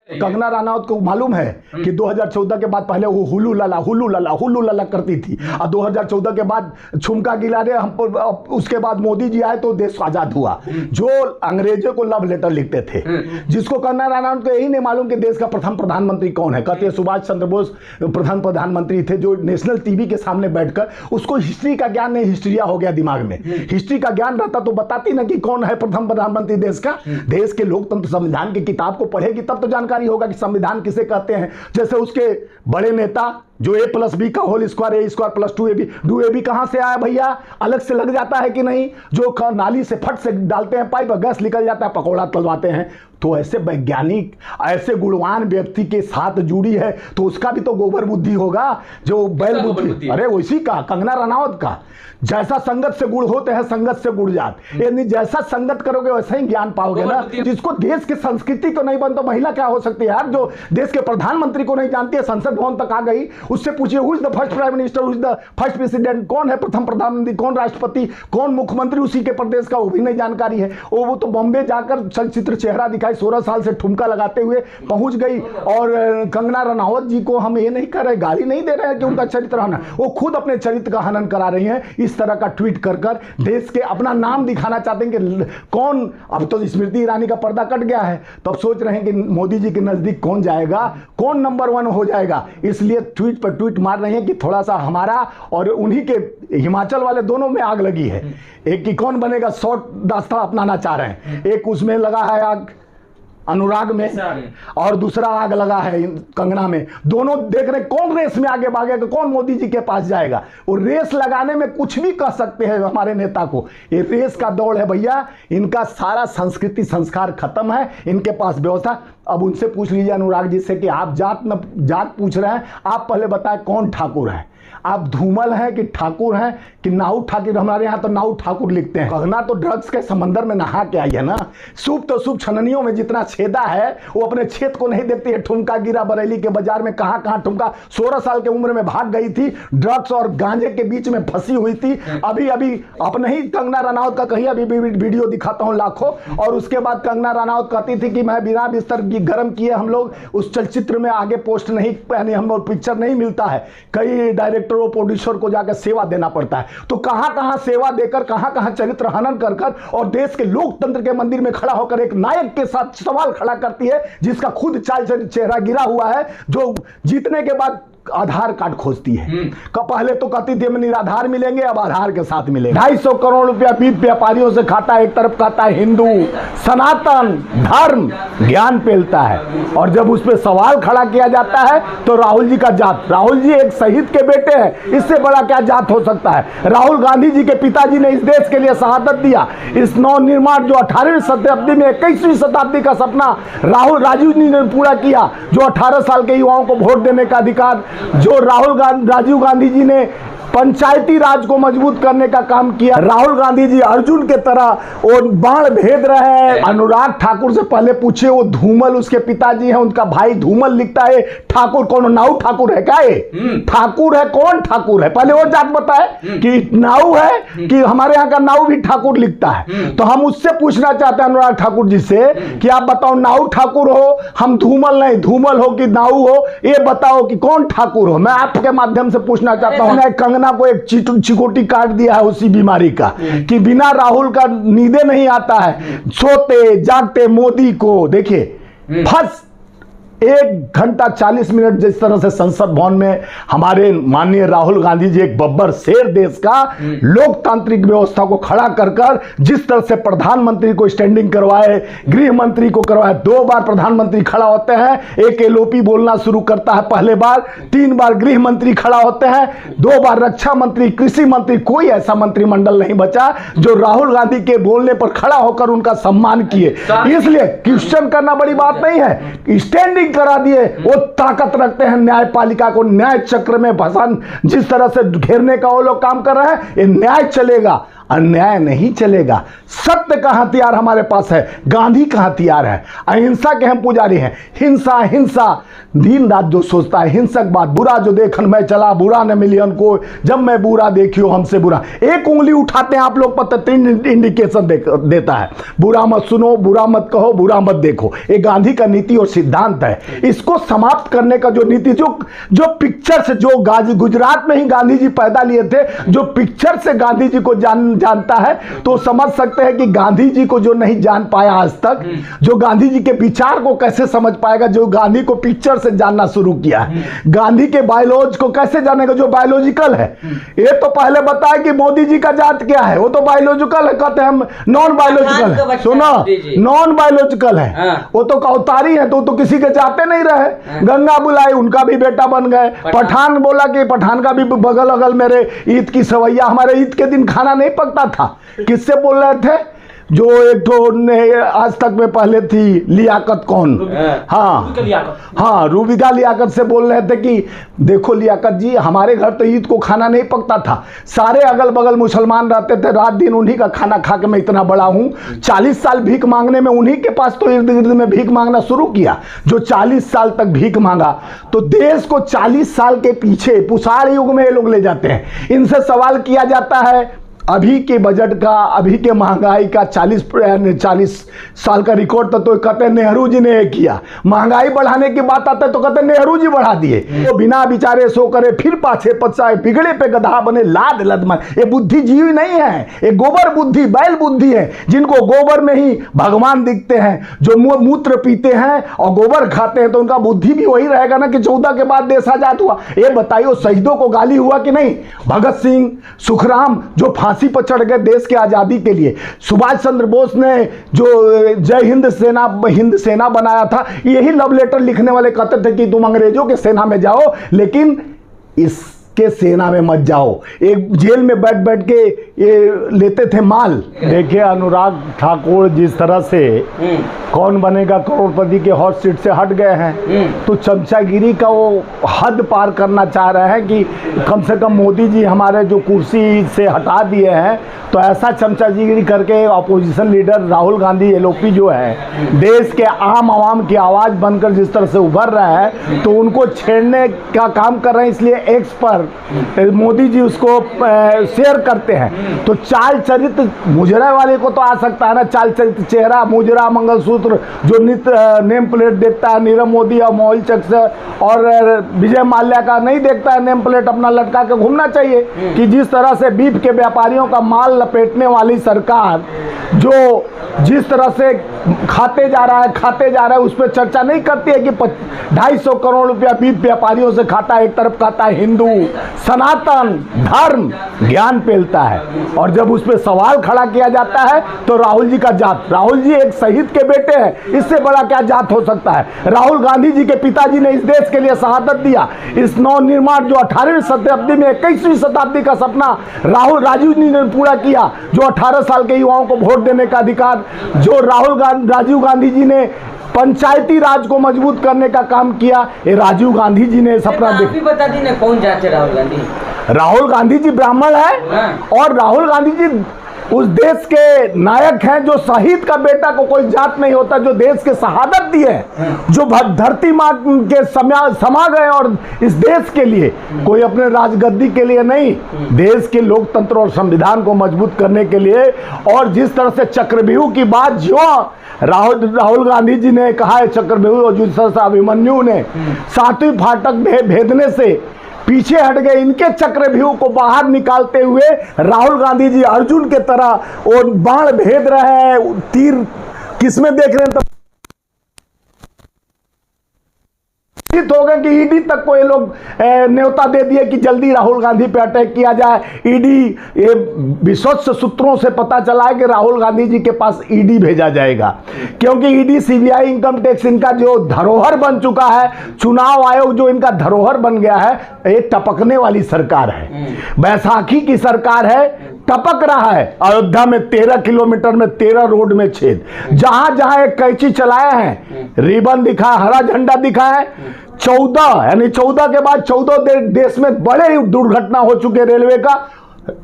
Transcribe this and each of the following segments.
कंगना रनौत को मालूम है कि 2014 के बाद पहले वो हुलू लला करती थी और 2014 के बाद छुमका गिला रहे हम, उसके बाद मोदी जी आए तो देश आजाद हुआ। जो अंग्रेजों को लव लेटर लिखते थे, जिसको कंगना रनौत को यही नहीं मालूम कि देश का प्रथम प्रधानमंत्री कौन है। कहते हैं सुभाष चंद्र बोस प्रथम प्रधानमंत्री थे, जो नेशनल टीवी के सामने बैठकर उसको हिस्ट्री का ज्ञान नहीं, हिस्ट्रिया हो गया दिमाग में। हिस्ट्री का ज्ञान रहता तो बताती ना कि कौन है प्रथम प्रधानमंत्री देश का। देश के लोकतंत्र संविधान की किताब को पढ़ेगी तब तो जानकारी होगा कि संविधान किसे कहते हैं। जैसे उसके बड़े नेता जो A+B का होल स्क्वायर A²+2AB, 2AB कहां से आया भैया, अलग से लग जाता है कि नहीं। जो नाली से फट से डालते हैं पाइप, गैस निकल जाता है, पकौड़ा तलवाते हैं। तो ऐसे वैज्ञानिक, ऐसे गुणवान व्यक्ति के साथ जुड़ी है तो उसका भी तो गोबर बुद्धि होगा, जो बैल बुद्धि। अरे उसी का, कंगना रनौत का। जैसा संगत से गुड़ होते हैं संगत से गुड़ जात, यानी जैसा संगत करोगे वैसा ही ज्ञान पाओगे ना। जिसको देश की संस्कृति तो नहीं बनता, महिला क्या हो सकती है यार, जो देश के प्रधानमंत्री को नहीं जानती है, संसद भवन तक आ गई, उससे पूछिए who is the first prime minister, who is the first president, कौन है प्रथम प्रधानमंत्री, कौन राष्ट्रपति, कौन मुख्यमंत्री उसी के प्रदेश का, वो भी नहीं जानकारी है। वो तो बॉम्बे जाकर चलचित्र चेहरा दिखाई, 16 साल से ठुमका लगाते हुए पहुंच गई। और कंगना रनौत जी को हम ये नहीं कर रहे, गाली नहीं दे रहे हैं कि उनका चरित्र हनन, वो खुद अपने चरित्र का हनन करा रही हैं इस तरह का ट्वीट कर कर। देश के अपना नाम दिखाना चाहते हैं कि कौन, अब तो स्मृति ईरानी का पर्दा कट गया है, तो अब सोच रहे हैं कि मोदी जी के नजदीक कौन जाएगा, कौन नंबर 1 हो जाएगा। इसलिए ट्वीट पर ट्वीट मार रहे हैं कि थोड़ा सा हमारा और उन्हीं के हिमाचल वाले दोनों में आग लगी है। एक की कौन बनेगा शॉर्ट रास्ता अपनाना चाह रहे हैं, एक उसमें लगा है आग अनुराग में और दूसरा आग लगा है कंगना में। दोनों देख रहे कौन रेस में आगे भागेगा, कौन मोदी जी के पास जाएगा। और रेस लगाने में कुछ भी कह सकते हैं हमारे नेता को, ये रेस का दौड़ है भैया। इनका सारा संस्कृति संस्कार खत्म है, इनके पास व्यवस्था। अब उनसे पूछ लीजिए अनुराग जी से कि आप जात पूछ रहे हैं, आप पहले बताएं कौन ठाकुर है, आप धूमल हैं कि ठाकुर हैं कि नाऊ ठाकुर। हमारे यहाँ तो नाऊ ठाकुर लिखते हैं। कंगना तो ड्रग्स के समंदर में नहा के आई है ना। सूप तो सूप छननियों में जितना छेदा है वो अपने छेद को नहीं देखती है। ठुमका गिरा बरेली के बाजार में, कहाँ कहाँ ठुमका। 16 साल की उम्र में भाग गई थी, ड्रग्स और गांजे के बीच में फंसी हुई थी। अभी अपने ही कंगना रनौत का कहीं अभी वीडियो दिखाता हूँ लाखों। और उसके बाद कंगना रनौत कहती थी कि मैं बिना बिस्तर गर्म किए हम लोग उस चलचित्र में आगे पोस्ट नहीं, यानी हम लोग पिक्चर नहीं मिलता है। कई डायरेक्टर और प्रोड्यूसर को जाकर सेवा देना पड़ता है। तो कहां कहां सेवा देकर, कहां कहां चरित्र हनन कर कर और देश के लोकतंत्र के मंदिर में खड़ा होकर एक नायक के साथ सवाल खड़ा करती है, जिसका खुद चाल चेहरा गिरा हुआ है, जो जीतने के बाद आधार कार्ड खोजती है। पहले तो कहती थी निराधार मिलेंगे, अब आधार के साथ मिलेंगे। 250 करोड़ रुपया बीफ व्यापारियों से खाता है। एक तरफ कहता है हिंदू सनातन धर्म ज्ञान पेलता है, और जब उस पर सवाल खड़ा किया जाता है तो राहुल जी का जात, राहुल जी एक शहीद के बेटे हैं, इससे बड़ा क्या जात हो सकता है। राहुल गांधी जी के पिताजी ने इस देश के लिए शहादत दिया। इस नवनिर्माण जो 18वीं शताब्दी में 21वीं शताब्दी का सपना राजीव जी ने पूरा किया, जो 18 साल के युवाओं को वोट देने का अधिकार, जो राजीव गांधी जी ने पंचायती राज को मजबूत करने का काम किया। राहुल गांधी जी अर्जुन के तरह वो बाण भेद रहे हैं। अनुराग ठाकुर से पहले पूछे, वो धूमल उसके पिताजी हैं, उनका भाई धूमल लिखता है। ठाकुर कौन, नाऊ ठाकुर है क्या? ये ठाकुर है, कौन ठाकुर है? पहले वो जात बताए कि नाऊ है कि हमारे यहाँ का नाऊ भी ठाकुर लिखता है। तो हम उससे पूछना चाहते हैं अनुराग ठाकुर जी से कि आप बताओ नाऊ ठाकुर हो, हम धूमल नहीं, धूमल हो कि नाऊ हो, ये बताओ कि कौन ठाकुर हो। मैं आपके माध्यम से पूछना चाहता हूँ। कंगना को एक चिकोटी काट दिया है उसी बीमारी का कि बिना राहुल का नींदे नहीं आता है। सोते जागते मोदी को देखिए, फर्स्ट 1 घंटा 40 मिनट जिस तरह से संसद भवन में हमारे माननीय राहुल गांधी जी, एक बब्बर शेर देश का, लोकतांत्रिक व्यवस्था को खड़ा कर कर जिस तरह से प्रधानमंत्री को स्टैंडिंग करवाए, गृह मंत्री को करवाए। 2 बार प्रधानमंत्री खड़ा होते हैं, एक एलओपी बोलना शुरू करता है पहले बार, 3 बार गृह मंत्री खड़ा होते हैं, 2 बार रक्षा मंत्री, कृषि मंत्री। कोई ऐसा मंत्रिमंडल नहीं बचा जो राहुल गांधी के बोलने पर खड़ा होकर उनका सम्मान किए। इसलिए क्वेश्चन करना बड़ी बात नहीं है, स्टैंडिंग करा दिए। वो ताकत रखते हैं न्यायपालिका को न्याय चक्र में फंसान, जिस तरह से घेरने का वो लोग काम कर रहे हैं, ये न्याय चलेगा। अन्याय नहीं चलेगा। सत्य का हथियार हमारे पास है, गांधी का हथियार है। अहिंसा के हम पुजारी हैं। हिंसा हिंसा दिन रात जो सोचता है हिंसक बात, बुरा जो देखन मैं चला बुरा न मिलियन को, जब मैं बुरा देखियो हमसे बुरा। एक उंगली उठाते हैं आप लोग पता 3 इंडिकेशन देता है, बुरा मत सुनो, बुरा मत कहो, बुरा मत देखो। ये गांधी का नीति और सिद्धांत है। इसको समाप्त करने का जो नीति जो पिक्चर से, जो गुजरात में ही गांधी जी पैदा लिए थे, जो पिक्चर से गांधी जी को जानता है तो समझ सकते हैं कि गांधी जी को जो नहीं जान पाया आज तक, जो गांधी जी के विचार को कैसे समझ पाएगा जो गांधी को पिक्चर से जानना शुरू किया है। गांधी के बायोलॉजी को कैसे जानेगा जो बायोलॉजिकल है। ये तो पहले बताया कि मोदी जी का जात क्या है, वो तो बायोलॉजिकल है, कहते हैं हम नॉन बायोलॉजिकल है। सुनो, नॉन बायोलॉजिकल है, वो तो अवतारी है, तो किसी के जाते नहीं रहे। गंगा बुलाई, उनका भी बेटा बन गए। पठान बोला कि पठान का भी बगल अगल मेरे ईद की सवैया, हमारे ईद के दिन खाना नहीं पकता था। किससे बोल रहे थे? जो एक तो आज तक में पहले थी लियाकत कौन, हाँ रूबिका लियाकत से बोल रहे थे कि देखो लियाकत जी, हमारे घर तो ईद को खाना नहीं पकता था, सारे अगल बगल मुसलमान रहते थे, रात दिन उन्हीं का खाना खा के मैं इतना बड़ा हूँ। 40 साल भीख मांगने में उन्हीं के पास तो इर्द गिर्द में भीख मांगना शुरू किया, जो 40 साल तक भीख मांगा। तो देश को 40 साल के पीछे पुसार युग में ये लोग ले जाते हैं। इनसे सवाल किया जाता है अभी के बजट का, अभी के महंगाई का 40 साल का रिकॉर्ड तो कहते हैं नेहरू जी ने किया। महंगाई बढ़ाने की बात आता है तो कहते हैं नेहरू जी बढ़ा दिए। तो बिना विचारे सो करे फिर पाछे पछाए, बिगड़े पे गधा बने लाद लदमन। ये बुद्धिजीवी नहीं है, ये गोबर बुद्धि, बैल बुद्धि है, जिनको गोबर में ही भगवान दिखते हैं। जो मूत्र पीते हैं और गोबर खाते हैं तो उनका बुद्धि भी वही रहेगा ना कि 14 के बाद देश आजाद हुआ। ये बताइए शहीदों को गाली हुआ कि नहीं? भगत सिंह, सुखराम जो फांसी पर चढ़ गए देश की आजादी के लिए। सुभाष चंद्र बोस ने जो जय हिंद सेना बनाया था, यही लव लेटर लिखने वाले कहते थे कि तुम अंग्रेजों के सेना में जाओ लेकिन इसके सेना में मत जाओ। एक जेल में बैठ बैठ के ये लेते थे माल। देखिए अनुराग ठाकुर जिस तरह से कौन बनेगा करोड़पति के हॉट सीट से हट गए हैं, तो चमचागिरी का वो हद पार करना चाह रहे हैं कि कम से कम मोदी जी हमारे जो कुर्सी से हटा दिए हैं, तो ऐसा चमचागिरी करके opposition leader Rahul Gandhi LOP जो है देश के आम आवाम की आवाज़ बनकर जिस तरह से उभर रहा है, तो उनको छेड़ने का काम कर रहे हैं। इसलिए एक्स पर मोदी जी उसको शेयर करते हैं। तो चाल चरित्र मुजरा वाले को तो आ सकता है ना, चाल चरित्र, चेहरा, मुजरा, मंगलसूत्र, जो नित्य नेम प्लेट देखता है नीरव मोदी और मोहिल चक से और विजय माल्या का नहीं देखता है नेम प्लेट अपना लटका के घूमना चाहिए। कि जिस तरह से बीफ के व्यापारियों का माल लपेटने वाली सरकार जो जिस तरह से खाते जा रहा है उस पर चर्चा नहीं करती है कि 250 करोड़ रुपया बीफ व्यापारियों से खाता है। एक तरफ खाता है हिंदू सनातन धर्म ज्ञान पेलता है, और जब उस पर सवाल खड़ा किया जाता है तो राहुल जी का जात, राहुल जी एक शहीद के बेटे हैं, इससे बड़ा क्या जात हो सकता है। राहुल गांधी जी के पिताजी ने इस देश के लिए शहादत दिया। इस नवनिर्माण जो 18वीं शताब्दी में 21वीं शताब्दी का सपना राजीव जी ने पूरा किया, जो 18 साल के युवाओं को वोट देने का अधिकार, जो राजीव गांधी जी ने पंचायती राज को मजबूत करने का काम किया, ये राजीव गांधी जी ने सपना देखा। बता दी कौन जाते राहुल गांधी? राहुल गांधी जी ब्राह्मण है और राहुल गांधी जी उस देश के नायक हैं जो शहीद का बेटा को कोई जात नहीं होता, जो देश के शहादत दिए, जो धरती माँ के समा गए और इस देश के लिए, कोई अपने राजगद्दी के लिए नहीं, देश के लोकतंत्र और संविधान को मजबूत करने के लिए। और जिस तरह से चक्रव्यूह की बात जो राहुल गांधी जी ने कहा है, चक्रव्यूह, और जिस तरह से अभिमन्यु ने 7वीं फाटक भेदने से पीछे हट गए, इनके चक्रव्यूह को बाहर निकालते हुए राहुल गांधी जी अर्जुन के तरह वो बाण भेद रहे हैं, तीर किसमें देख रहे हैं, तो हो गए कि ईडी तक को ये लोग न्योता दे दिए कि जल्दी राहुल गांधी पे अटैक किया जाए। ईडी, ये विश्वस्त सूत्रों से पता चला है कि राहुल गांधी जी के पास ईडी भेजा जाएगा, क्योंकि ईडी, सीबीआई, इनकम टैक्स इनका जो धरोहर बन चुका है, चुनाव आयोग जो इनका धरोहर बन गया है, ये टपकने वाली सरकार है, बैसाखी की सरकार है, टपक रहा है। अयोध्या में 13 किलोमीटर में 13 रोड में छेद, जहां जहां एक कैंची चलाए हैं, रिबन दिखा, हरा झंडा दिखा है। 14 यानी 14 के बाद 14 देश में बड़े दुर्घटना हो चुके रेलवे का,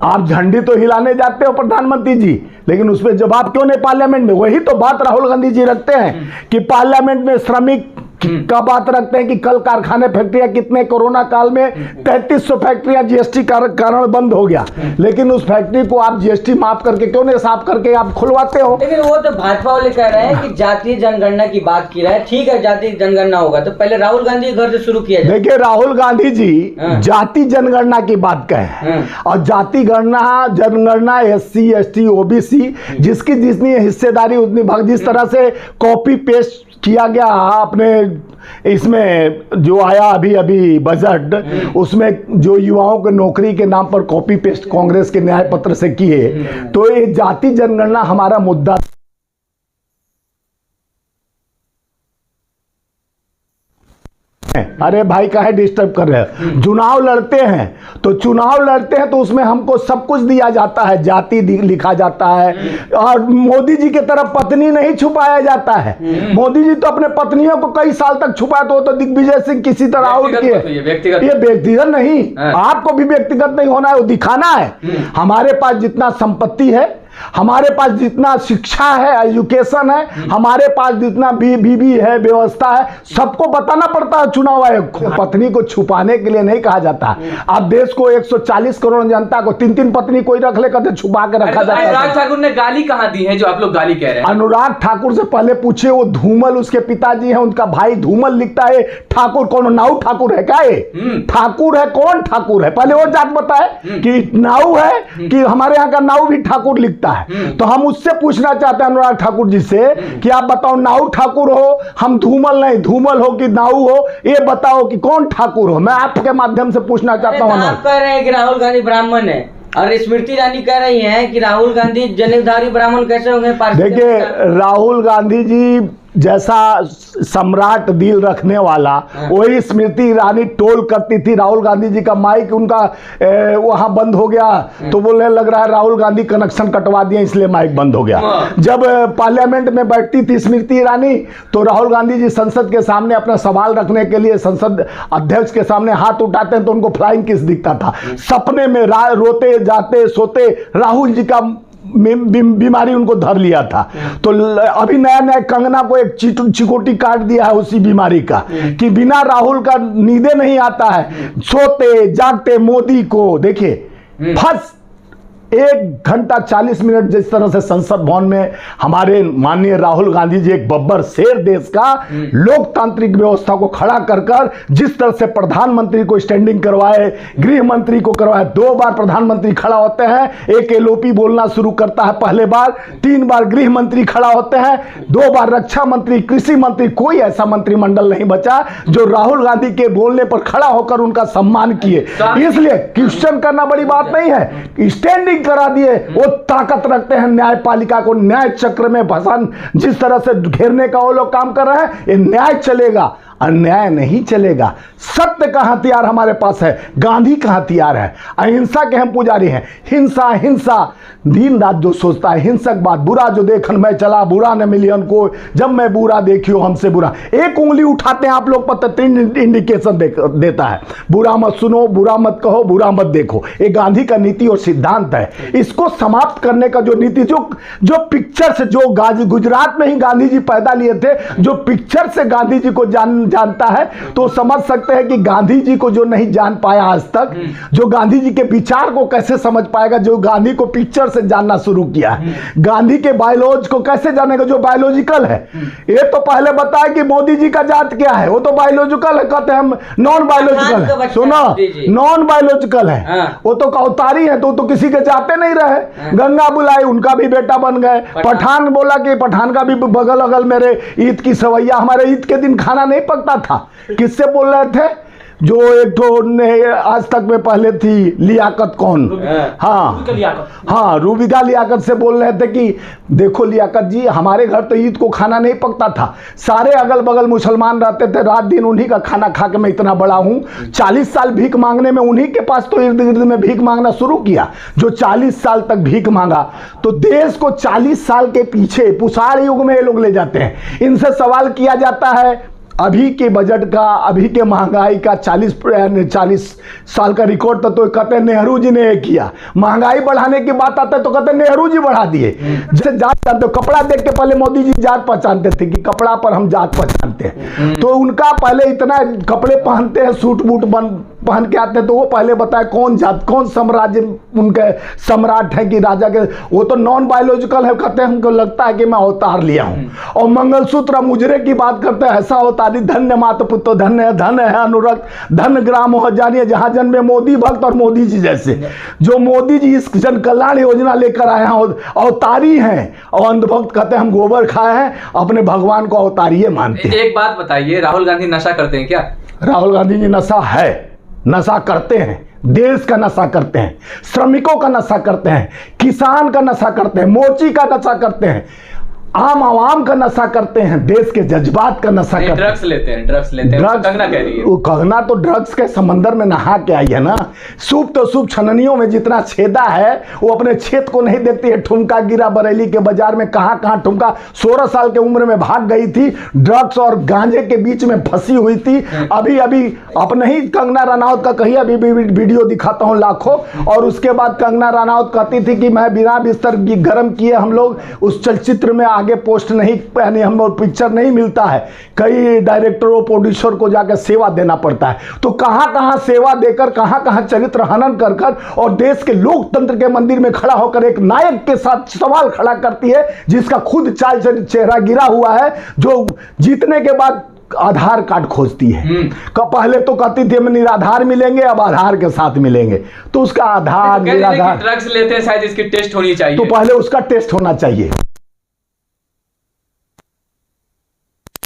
आप झंडी तो हिलाने जाते हो प्रधानमंत्री जी, लेकिन उस पर जवाब क्यों नहीं पार्लियामेंट में? वही तो बात राहुल गांधी जी रखते हैं कि पार्लियामेंट में श्रमिक का बात रखते हैं कि कल कारखाने फैक्ट्रियां कितने, कोरोना काल में 3300 फैक्ट्रियां जीएसटी कारण बंद हो गया, लेकिन उस फैक्ट्री को आप जीएसटी माफ करके क्यों नहीं साफ करके आप खुलवाते हो? लेकिन वो तो भाजपा वाले कह रहे हैं कि जातीय जनगणना की बात की रहा है। ठीक है, जातीय जनगणना होगा तो पहले राहुल गांधी के घर से शुरू किया जाए। देखिए राहुल गांधी जी जाति जनगणना की बात कहें, और जाति जनगणना SC ST OBC जिसकी जितनी हिस्सेदारी उतनी भाग, जिस तरह से कॉपी पेस्ट किया गया अपने इसमें जो आया अभी अभी बजट, उसमें जो युवाओं के नौकरी के नाम पर कॉपी पेस्ट कांग्रेस के न्याय पत्र से किए, तो ये जाति जनगणना हमारा मुद्दा। अरे भाई काहे डिस्टर्ब कर रहे हैं? चुनाव लड़ते हैं तो उसमें हमको सब कुछ दिया जाता है, जाति लिखा जाता है, और मोदी जी की तरफ पत्नी नहीं छुपाया जाता है। मोदी जी तो अपने पत्नियों को कई साल तक छुपाया, तो दिग्विजय सिंह किसी तरह आउट किए। ये व्यक्तिगत नहीं, आपको भी व्यक्तिगत नहीं होना है, वो दिखाना है। हमारे पास जितना संपत्ति है, हमारे पास जितना शिक्षा है, एजुकेशन है, हमारे पास जितना बीबी है, व्यवस्था है, सबको बताना पड़ता है चुनाव आयोग को। पत्नी को छुपाने के लिए नहीं कहा जाता। आप देश को 140 करोड़ जनता को 3-3 पत्नी कोई रख ले, कहते छुपा के रखा जाता है। अनुराग ठाकुर ने गाली कहां दी है जो आप लोग गाली कह रहे हैं? अनुराग ठाकुर से पहले पूछे, वो धूमल उसके पिताजी हैं, उनका भाई धूमल लिखता है। ठाकुर कौन? नाऊ ठाकुर है क्या? ये ठाकुर है? कौन ठाकुर है? पहले और जात बताए कि नाऊ है कि हमारे यहाँ का नाऊ भी ठाकुर लिखता है। तो हम उससे पूछना चाहते हैं अनुराग ठाकुर जी से कि आप बताओ, नाऊ ठाकुर हो, हम धूमल नहीं, धूमल हो कि नाऊ हो, ये बताओ कि कौन ठाकुर हो। मैं आपके माध्यम से पूछना चाहता हूं। आप कह रहे हैं कि राहुल गांधी ब्राह्मण है, और स्मृति ईरानी कह रही हैं कि राहुल गांधी जनेऊधारी ब्राह्मण कैसे होंगे? देखिए राहुल गांधी जी जैसा सम्राट दिल रखने वाला, वही स्मृति ईरानी टोल करती थी। राहुल गांधी जी का माइक उनका वहां बंद हो गया, तो बोलने लग रहा है राहुल गांधी कनेक्शन कटवा दिए इसलिए माइक बंद हो गया। जब पार्लियामेंट में बैठती थी स्मृति ईरानी, तो राहुल गांधी जी संसद के सामने अपना सवाल रखने के लिए संसद अध्यक्ष के सामने हाथ उठाते हैं तो उनको फ्लाइंग किस दिखता था। सपने में रोते जाते सोते राहुल जी का बीमारी उनको धर लिया था। तो अभी नया नया कंगना को एक चिकोटी काट दिया है उसी बीमारी का, कि बिना राहुल का नींदे नहीं आता है, सोते जागते मोदी को देखिए। फर्स्ट 1 घंटा 40 मिनट जिस तरह से संसद भवन में हमारे माननीय राहुल गांधी जी, एक बब्बर शेर देश का, लोकतांत्रिक व्यवस्था को खड़ा कर जिस तरह से प्रधानमंत्री को स्टैंडिंग करवाए, गृह मंत्री को करवाए। 2 बार प्रधानमंत्री खड़ा होते हैं, एक LOP बोलना शुरू करता है पहले बार, 3 बार गृह मंत्री खड़ा होते हैं, 2 बार रक्षा मंत्री, कृषि मंत्री। कोई ऐसा मंत्रिमंडल नहीं बचा जो राहुल गांधी के बोलने पर खड़ा होकर उनका सम्मान किए। इसलिए क्वेश्चन करना बड़ी बात नहीं है, स्टैंडिंग करा दिए। वो ताकत रखते हैं न्यायपालिका को न्याय चक्र में भसान जिस तरह से घेरने का वो लोग काम कर रहे हैं। ये न्याय चलेगा, अन्याय नहीं चलेगा। सत्य का हथियार हमारे पास है, गांधी का हथियार है। अहिंसा के हम पुजारी हैं। हिंसा हिंसा दिन रात जो सोचता है हिंसक बात, बुरा जो देखन मैं चला, बुरा न मिलियन को, जब मैं बुरा देखियो हमसे बुरा। एक उंगली उठाते हैं आप लोग पर 3 इंडिकेशन देता है, बुरा मत सुनो, बुरा मत कहो, बुरा मत देखो। ये गांधी का नीति और सिद्धांत है। इसको समाप्त करने का जो नीति, जो पिक्चर से, जो गुजरात में ही गांधी जी पैदा लिए थे, जो पिक्चर से गांधी जी को जानता है तो समझ सकते हैं कि गांधी जी को जो नहीं जान पाया आज तक, जो गांधी जी के विचार को कैसे समझ पाएगा, जो गांधी को पिक्चर से जानना शुरू किया है। गांधी के बायोलॉजी को कैसे जानेगा, जो बायोलॉजिकल है। ये तो पहले बताया कि मोदी जी का जात क्या है, वो तो बायोलॉजिकल है, कहते हैं हम नॉन बायोलॉजिकल है। सुनो, नॉन बायोलॉजिकल है, वो तो अवतारी है, तो किसी के जाते नहीं रहे। गंगा बुलाई, उनका भी बेटा बन गए। पठान बोला कि पठान का भी बगल अगल मेरे ईद की सवैया, हमारे ईद के दिन खाना नहीं पकता था। किससे बोल रहे थे? जो एक तो आज तक में पहले थी लियाकत कौन, हाँ रूबिका लियाकत से बोल रहे थे कि देखो लियाकत जी, हमारे घर तो ईद को खाना नहीं पकता था, सारे अगल बगल मुसलमान रहते थे, रात दिन उन्हीं का खाना खा के मैं इतना बड़ा हूँ। 40 साल भीख मांगने में उन्हीं के पास तो इर्द गिर्द में भीख मांगना शुरू किया, जो 40 साल तक भीख मांगा। तो देश को 40 साल के पीछे पुसाड़ युग में ये लोग ले जाते हैं। इनसे सवाल किया जाता है अभी के बजट का, अभी के महंगाई का 40 साल का रिकॉर्ड तो कहते हैं नेहरू जी ने किया। महंगाई बढ़ाने की बात आता है तो कहते हैं नेहरू जी बढ़ा दिए। जैसे जात जानते हो, कपड़ा देख के पहले मोदी जी जात पहचानते थे कि कपड़ा पर हम जात पहचानते हैं, तो उनका पहले इतना कपड़े पहनते हैं, सूट बूट पहन के आते हैं, तो वो पहले बताए कौन जात, कौन साम्राज्य उनके सम्राट है कि राजा के। वो तो नॉन बायोलॉजिकल है, कहते हैं हमको लगता है कि मैं अवतार लिया हूं। और मंगलसूत्र मुजरे की बात करते हैं, ऐसा अवतारी धन्य माता पुत्र धन्य है, धन है अनुरक्त, धन ग्राम हो जानिए जहां जन्मे मोदी भक्त। और मोदी जी जैसे जो मोदी जी इस जन कल्याण योजना लेकर आए हैं अवतारी हैं। और अंधभक्त कहते हैं हम गोबर खाए हैं, अपने भगवान को अवतारी मानते हैं। एक बात बताइए, राहुल गांधी नशा करते हैं क्या? राहुल गांधी जी नशा है, नशा करते हैं, देश का नशा करते हैं, श्रमिकों का नशा करते हैं, किसान का नशा करते हैं, मोची का नशा करते हैं, आम आवाम का नशा करते हैं, देश के जज्बात का नशा करते हैं। ड्रग्स लेते हैं, ड्रग्स लेते हैं, कंगना कह रही है। वो कंगना तो ड्रग्स के समंदर में नहा के आई है ना। सूप तो सूप छननियों में जितना छेदा है वो अपने छेद को नहीं देखती है। ठुमका गिरा बरेली के बाजार में, कहां कहां ठुमका। 16 साल की उम्र में भाग गई थी, ड्रग्स और गांजे के बीच में फंसी हुई थी। अभी अभी अपने ही कंगना रनौत का कही, अभी भी वीडियो दिखाता हूं लाखों। और उसके बाद कंगना रनौत कहती थी कि मैं बिना बिस्तर गर्म किए हम लोग उस चलचित्र में आगे पोस्ट नहीं, यानी हम पिक्चर नहीं मिलता है। कई डायरेक्टरों प्रोड्यूसर को जाकर सेवा देना पड़ता है। तो कहां कहां सेवा देकर, कहां कहां चरित्र हनन कर कर और देश के लोकतंत्र के मंदिर में खड़ा होकर एक नायक के साथ सवाल खड़ा करती है, जिसका खुद चाल चेहरा गिरा हुआ है, जो जीतने के बाद आधार कार्ड खोजती है। पहले तो कहती थी हम निराधार मिलेंगे, अब आधार के साथ मिलेंगे। तो उसका आधार निराधार, ड्रग्स लेते हैं शायद इसकी टेस्ट होनी चाहिए। तो पहले उसका टेस्ट होना चाहिए।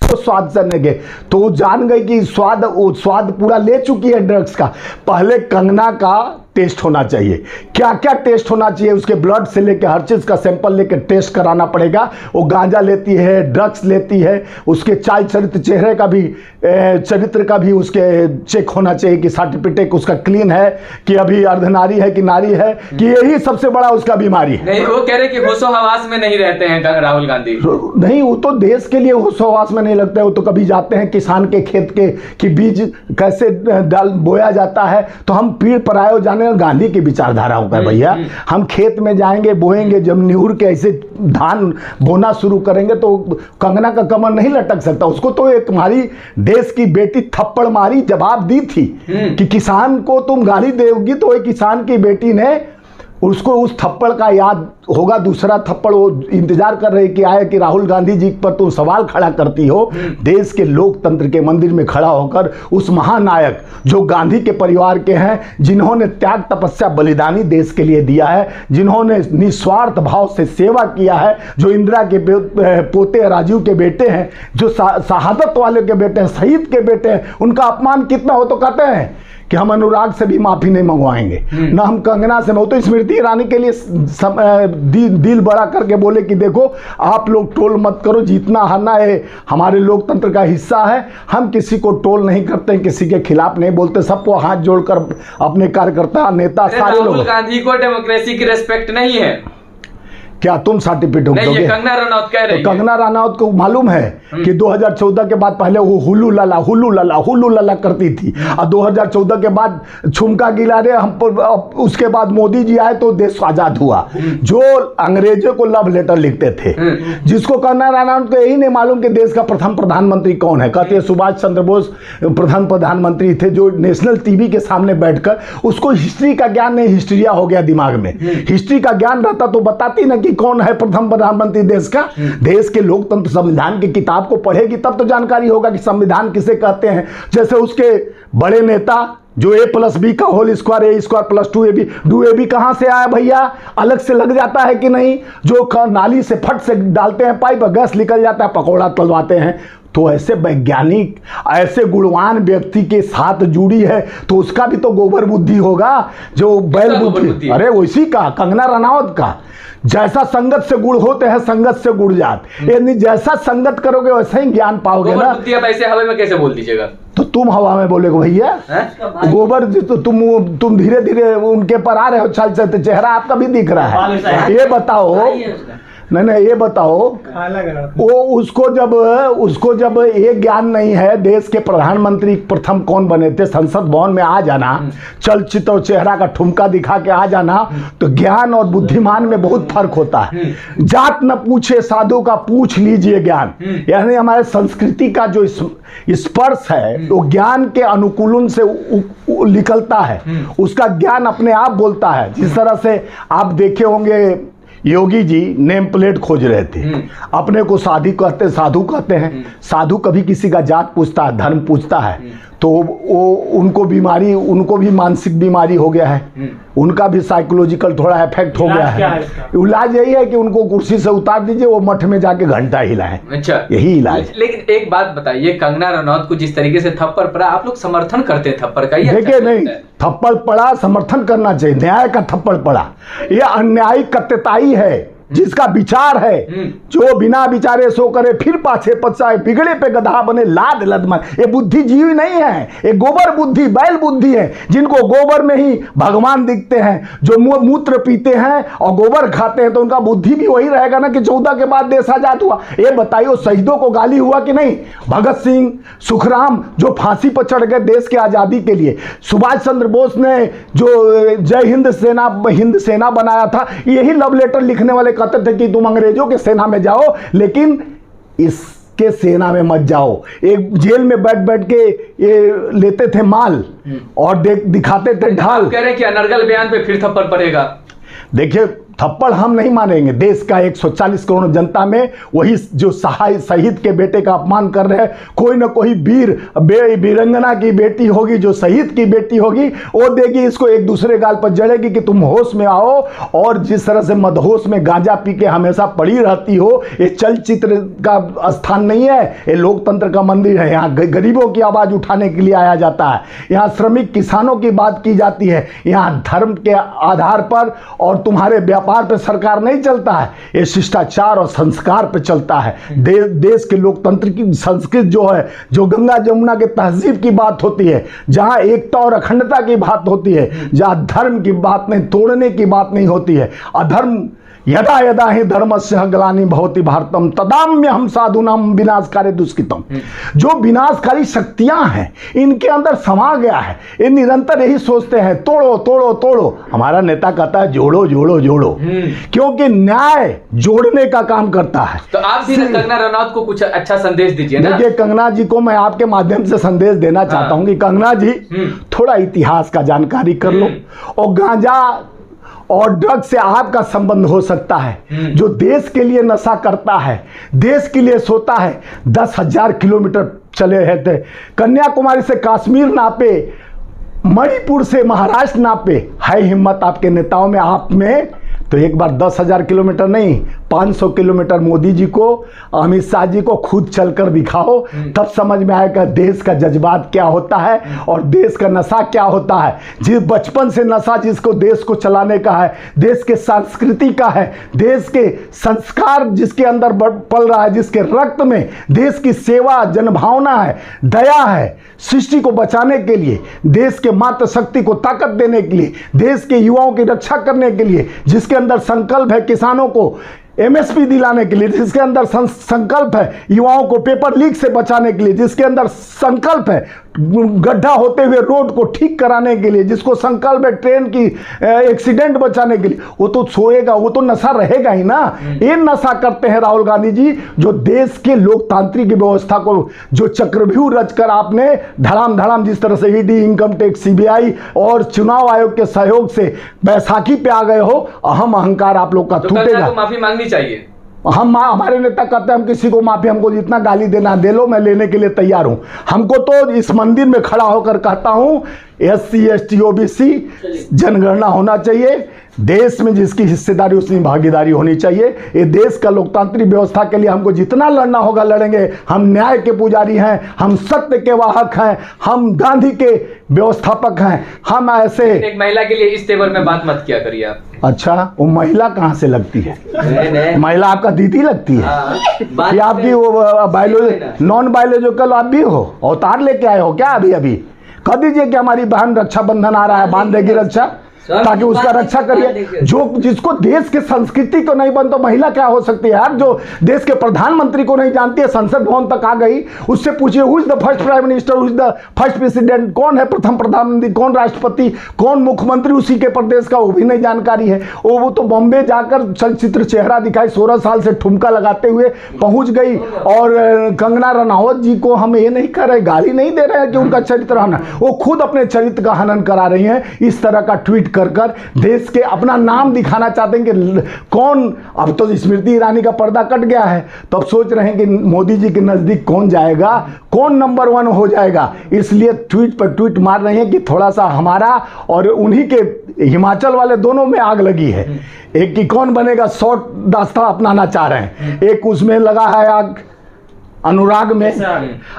तो स्वाद करने गए तो वो जान गई कि स्वाद पूरा ले चुकी है ड्रग्स का। पहले कंगना का टेस्ट होना चाहिए। क्या क्या टेस्ट होना चाहिए, उसके ब्लड से लेकर हर चीज़ का सैंपल लेकर टेस्ट कराना पड़ेगा। वो गांजा लेती है, ड्रग्स लेती है, उसके चाल चरित्र, चेहरे का भी चरित्र का भी उसके चेक होना चाहिए कि सर्टिफिकेट उसका क्लीन है, कि अभी अर्धनारी है कि नारी है, कि यही सबसे बड़ा उसका बीमारी है। नहीं, वो कह रहे कि होशो हवास में नहीं रहते हैं राहुल गांधी। नहीं, वो तो देश के लिए होशो हवास में नहीं लगता है। वो तो कभी जाते हैं किसान के खेत के कि बीज कैसे डाल बोया जाता है, तो हम पीड़ पर आए जाने गांधी की विचारधारा होगा भैया। हम खेत में जाएंगे, बोएंगे, जब निहुर के ऐसे धान बोना शुरू करेंगे तो कंगना का कमर नहीं लटक सकता। उसको तो एक हमारी देश की बेटी थप्पड़ मारी जवाब दी थी कि किसान को तुम गाली दोगी, तो एक किसान की बेटी ने उसको उस थप्पड़ का याद होगा, दूसरा थप्पड़ वो इंतजार कर रहे कि आए कि राहुल गांधी जी पर तुम सवाल खड़ा करती हो। देश के लोकतंत्र के मंदिर में खड़ा होकर उस महानायक जो गांधी के परिवार के हैं, जिन्होंने त्याग तपस्या बलिदानी देश के लिए दिया है, जिन्होंने निस्वार्थ भाव से सेवा किया है, जो इंदिरा के पोते राजीव के बेटे हैं, जो शहादत वाले के बेटे हैं, शहीद के बेटे हैं, उनका अपमान कितना हो तो कहते हैं कि हम अनुराग से भी माफी नहीं मंगवाएंगे, ना हम कंगना से। वो तो स्मृति ईरानी के लिए दिल बड़ा करके बोले कि देखो आप लोग टोल मत करो, जीतना हारना है हमारे लोकतंत्र का हिस्सा है, हम किसी को टोल नहीं करते, किसी के खिलाफ नहीं बोलते, सबको हाथ जोड़कर अपने कार्यकर्ता नेता सारे लोग। राहुल गांधी को डेमोक्रेसी की रेस्पेक्ट नहीं है क्या? तुम सर्टिफिकेट दोगे? कंगना रनौत कह रही है। कंगना रनौत को मालूम है कि 2014 के बाद पहले वो हुलू लला करती थी, और 2014 के बाद झुमका गिरा रहे हम, उसके बाद मोदी जी आए तो देश आजाद हुआ। जो अंग्रेजों को लव लेटर लिखते थे, जिसको कंगना रनौत को यही नहीं मालूम कि देश का प्रथम प्रधानमंत्री कौन है। कहते हैं सुभाष चंद्र बोस प्रथम प्रधानमंत्री थे, जो नेशनल टीवी के सामने बैठकर, उसको हिस्ट्री का ज्ञान नहीं, हिस्ट्रिया हो गया दिमाग में। हिस्ट्री का ज्ञान रहता तो बताती ना कि कौन है प्रथम प्रधानमंत्री देश का। देश के लोकतंत्र संविधान की किताब को पढ़ेगी तब तो जानकारी होगा कि संविधान किसे कहते हैं। जैसे उसके बड़े नेता जो A+B का होल स्क्वायर, A²+2AB, 2AB कहाँ से आया भैया? अलग से लग जाता है कि नहीं? जो नाली से फट से डालते हैं पाइप, गैस निकल जाता है, पकौड़ा तलवाते हैं। तो ऐसे वैज्ञानिक, ऐसे गुणवान व्यक्ति के साथ जुड़ी है तो उसका भी तो गोबर बुद्धि होगा, जो बैल बुद्धि। अरे उसी का, कंगना रनौत का। जैसा संगत से गुड़ होते हैं, संगत से गुड़ जात। यानी जैसा संगत करोगे वैसा ही ज्ञान पाओगे ना। ऐसे हवा में कैसे बोल दीजिएगा? तो तुम हवा में बोलेगे भैया, गोबर तो तुम धीरे धीरे उनके पर आ रहे हो, चल चलते, चेहरा आपका भी दिख रहा है। ये बताओ नहीं, ये बताओ, वो उसको जब ये ज्ञान नहीं है, देश के प्रधानमंत्री प्रथम कौन बने थे, संसद भवन में आ जाना, चलचित्र और चेहरा का ठुमका दिखा के आ जाना, तो ज्ञान और बुद्धिमान में बहुत फर्क होता है। जात न पूछे साधु का पूछ लीजिए ज्ञान, यानी हमारे संस्कृति का जो स्पर्श है वो ज्ञान के अनुकूलन से निकलता है, उसका ज्ञान अपने आप बोलता है। जिस तरह से आप देखे होंगे योगी जी नेम प्लेट खोज रहे थे, अपने को साधु कहते हैं। साधु कभी किसी का जात पूछता है, धर्म पूछता है, तो वो उनको भी मानसिक बीमारी हो गया है, उनका भी साइकोलॉजिकल थोड़ा इफेक्ट हो गया है। इलाज यही है कि उनको कुर्सी से उतार दीजिए, वो मठ में जाके घंटा हिलाएं। अच्छा, यही इलाज। लेकिन एक बात बताइए, कंगना रनौत को जिस तरीके से थप्पड़ पड़ा, आप लोग समर्थन करते हैं थप्पड़ का? देखिए नहीं, थप्पड़ पड़ा समर्थन करना चाहिए, न्याय का थप्पड़ पड़ा, ये अन्यायिक कत्तेताई है। जिसका विचार है, जो बिना विचारे सो करे फिर पाछे पछताए, बिगड़े पे गधा बने लाद लदमन। ये बुद्धिजीवी नहीं है, ये गोबर बुद्धि, बैल बुद्धि है, जिनको गोबर में ही भगवान दिखते हैं। जो मूत्र पीते हैं और गोबर खाते हैं तो उनका बुद्धि भी वही रहेगा ना कि 14 के बाद देश आजाद हुआ। ये बताइए, शहीदों को गाली हुआ कि नहीं? भगत सिंह, सुखराम जो फांसी पर चढ़ गए देश की आजादी के लिए, सुभाष चंद्र बोस ने जो जय हिंद सेना बनाया था, यही लव लेटर लिखने वाले कहते थे कि तुम अंग्रेजों के सेना में जाओ, लेकिन इसके सेना में मत जाओ। एक जेल में बैठ के ये लेते थे माल और दिखाते थे ढाल। कह रहे हैं कि अनर्गल बयान पे फिर थप्पड़ पड़ेगा। देखिए, थप्पड़ हम नहीं मानेंगे। देश का 140 करोड़ जनता में वही जो शहीद के बेटे का अपमान कर रहे हैं, कोई ना कोई वीरंगना की बेटी होगी, जो शहीद की बेटी होगी, वो देगी इसको एक दूसरे गाल पर जड़ेगी कि तुम होश में आओ। और जिस तरह से मदहोश में गांजा पी के हमेशा पड़ी रहती हो, ये चलचित्र का स्थान नहीं है, ये लोकतंत्र का मंदिर है। यहाँ गरीबों की आवाज़ उठाने के लिए आया जाता है, यहाँ श्रमिक किसानों की बात की जाती है, यहाँ धर्म के आधार पर और तुम्हारे व्यापार पे सरकार नहीं चलता है, ये शिष्टाचार और संस्कार पे चलता है। देश के लोकतंत्र की संस्कृति जो है, जो गंगा जमुना के तहजीब की बात होती है, जहां एकता और अखंडता की बात होती है, जहां धर्म की बात नहीं, तोड़ने की बात नहीं होती है। अधर्म यदा यदा ही धर्मस्य ग्लानि भवति भारतम तदाम्य हम साधुनाम विनाशकारी दुष्कृतम। जो विनाशकारी शक्तियां हैं इनके अंदर समा गया है, ये निरंतर यही सोचते हैं तोड़ो तोड़ो तोड़ो। हमारा नेता कहता है जोड़ो जोड़ो जोड़ो, क्योंकि न्याय जोड़ने का काम करता है। तो आप भी कंगना रनौत को कुछ अच्छा संदेश दीजिए ना। देखिए, कंगना जी को मैं आपके माध्यम से संदेश देना चाहता हूं कि कंगना जी थोड़ा इतिहास का जानकारी कर लो। और गांजा और ड्रग से आपका संबंध हो सकता है। जो देश के लिए नशा करता है, देश के लिए सोता है, 10,000 किलोमीटर चले रहते, कन्याकुमारी से कश्मीर नापे, मणिपुर से महाराष्ट्र नापे, है हिम्मत आपके नेताओं में, आप में। तो एक बार 10,000 किलोमीटर नहीं, 500 किलोमीटर मोदी जी को, अमित शाह जी को खुद चलकर दिखाओ, तब समझ में आएगा देश का जज्बात क्या होता है और देश का नशा क्या होता है। जिस बचपन से नशा जिसको देश को चलाने का है, देश के संस्कृति का है, देश के संस्कार जिसके अंदर पल रहा है, जिसके रक्त में देश की सेवा जनभावना है, दया है, सृष्टि को बचाने के लिए, देश के मातृ शक्ति को ताकत देने के लिए, देश के युवाओं की रक्षा करने के लिए, जिसके अंदर संकल्प है किसानों को एमएसपी दिलाने के लिए, जिसके अंदर संकल्प है युवाओं को पेपर लीक से बचाने के लिए, जिसके अंदर संकल्प है गड्ढा होते हुए रोड को ठीक कराने के लिए, जिसको संकल्प है ट्रेन की एक्सीडेंट बचाने के लिए, वो तो सोएगा, वो तो नशा रहेगा ही ना। ये नशा करते हैं राहुल गांधी जी, जो देश के लोकतांत्रिक व्यवस्था को जो चक्रव्यूह रचकर आपने धड़ाम धड़ाम, जिस तरह से ईडी, इनकम टैक्स, सीबीआई और चुनाव आयोग के सहयोग से बैसाखी पे आ गए हो, अहम अहंकार आप लोग का टूटेगा। माफी मांगनी चाहिए। हमारे नेता कहते हैं हम किसी को माफी, हमको जितना गाली देना दे लो, मैं लेने के लिए तैयार हूं। हमको तो इस मंदिर में खड़ा होकर कहता हूं SC ST OBC जनगणना होना चाहिए, देश में जिसकी हिस्सेदारी उसकी भागीदारी होनी चाहिए। ये देश का लोकतांत्रिक व्यवस्था के लिए हमको जितना लड़ना होगा लड़ेंगे। हम न्याय के पुजारी हैं, हम सत्य के वाहक हैं, हम गांधी के व्यवस्थापक हैं। हम ऐसे एक महिला के लिए इस तेवर में बात मत किया करिए आप। अच्छा, वो महिला कहाँ से लगती है? महिला आपका दीदी लगती है कि आपकी वो नॉन बायोलॉजिकल आप भी हो? अवतार लेके आए हो क्या? अभी कह दीजिए कि हमारी बहन रक्षाबंधन आ रहा है, बांध देगी रक्षा। ताकि उसका रक्षा करिए। जो जिसको देश के संस्कृति को नहीं बन, तो महिला क्या हो सकती है यार? जो देश के प्रधानमंत्री को नहीं जानती है, संसद भवन तक आ गई, उससे पूछिए who is the first prime minister, who is the first president, कौन है प्रथम प्रधानमंत्री, कौन राष्ट्रपति, कौन मुख्यमंत्री उसी के प्रदेश का, वो भी नहीं जानकारी है। वो तो बॉम्बे जाकर चलचित्र चेहरा दिखाई, 16 साल से ठुमका लगाते हुए पहुंच गई। और कंगना रनावत जी को हम ये नहीं कर रहे, गाली नहीं दे रहे हैं कि उनका चरित्र हनन, वो खुद अपने चरित्र का हनन करा रही हैं इस तरह का ट्वीट कर देश के अपना नाम दिखाना चाहते हैं कि कौन। अब तो स्मृति ईरानी का पर्दा कट गया है, तो अब सोच रहे हैं कि मोदी जी के नजदीक कौन जाएगा, कौन नंबर 1 हो जाएगा, इसलिए ट्वीट पर ट्वीट मार रहे हैं कि थोड़ा सा हमारा और उन्हीं के हिमाचल वाले दोनों में आग लगी है। एक की कौन बनेगा शॉर्ट रास्ता अपनाना चाह रहे हैं, एक उसमें लगा है आग अनुराग में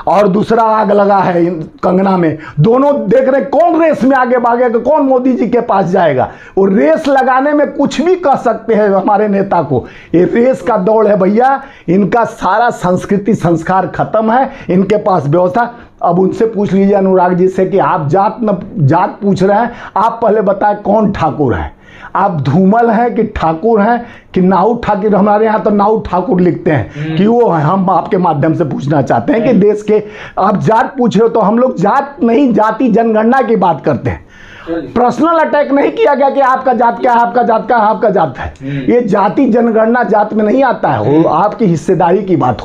और दूसरा आग लगा है कंगना में। दोनों देख रहे कौन रेस में आगे भागेगा, कौन मोदी जी के पास जाएगा। वो रेस लगाने में कुछ भी कह सकते हैं हमारे नेता को, ये रेस का दौड़ है भैया। इनका सारा संस्कृति संस्कार खत्म है, इनके पास व्यवस्था। अब उनसे पूछ लीजिए अनुराग जी से कि आप जात पूछ रहे हैं, आप पहले बताएं कौन ठाकुर है, आप धूमल हैं कि ठाकुर हैं कि नाऊ ठाकुर। हमारे यहाँ तो नाऊ ठाकुर लिखते हैं कि वो हैं। हम आपके माध्यम से पूछना चाहते हैं कि देश के आप जात पूछ रहे हो, तो हम लोग जात नहीं जाति जनगणना की बात करते हैं। पर्सनल अटैक नहीं किया गया कि आपका जात क्या है, आपका जात क्या है, आपका जात है। ये जाति जनगणना जात में नहीं आता है, वो आपकी हिस्सेदारी की बात होती है।